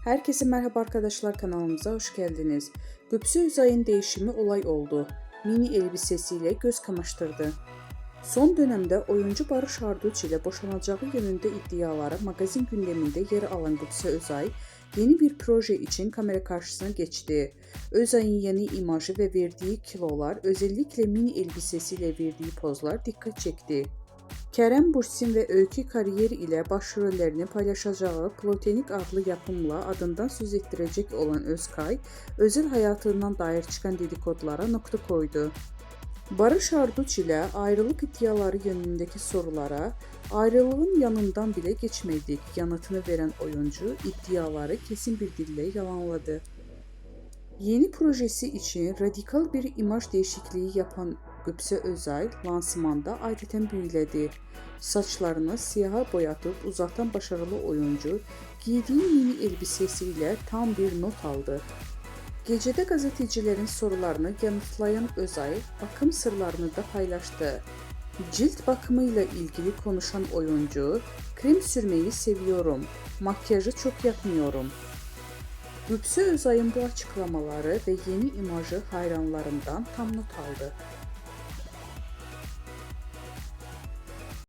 Herkese merhaba arkadaşlar, kanalımıza hoş geldiniz. Göksu Özay'ın değişimi olay oldu. Mini elbisesiyle göz kamaştırdı. Son dönemde oyuncu Barış Arduç ile boşanacağı yönünde iddiaları magazin gündeminde yer alan Göksu Özay, yeni bir proje için kamera karşısına geçti. Özay'ın yeni imajı ve verdiği kilolar, özellikle mini elbisesiyle verdiği pozlar dikkat çekti. Kerem Bürsin ve Öykü Kariyer ile başrollerini paylaşacağı Plotenik adlı yapımla adından söz ettirecek olan Özkay, özel hayatından dair çıkan dedikodlara nokta koydu. Barış Arduç ile ayrılık iddiaları yönündeki sorulara ayrılığın yanından bile geçmedik yanıtını veren oyuncu iddiaları kesin bir dille yalanladı. Yeni projesi için radikal bir imaj değişikliği yapan Göksu Özay lansmanda adeten büyüledi. Saçlarını siyaha boyatıp uzaktan başarılı oyuncu giydiği mini elbisesiyle tam bir not aldı. Gecede gazetecilerin sorularını yanıtlayan Özay, bakım sırlarını da paylaştı. Cilt bakımıyla ilgili konuşan oyuncu, krem sürmeyi seviyorum, makyajı çok yapmıyorum. Göksu Özay'ın bu açıklamaları ve yeni imajı hayranlarından tam not aldı.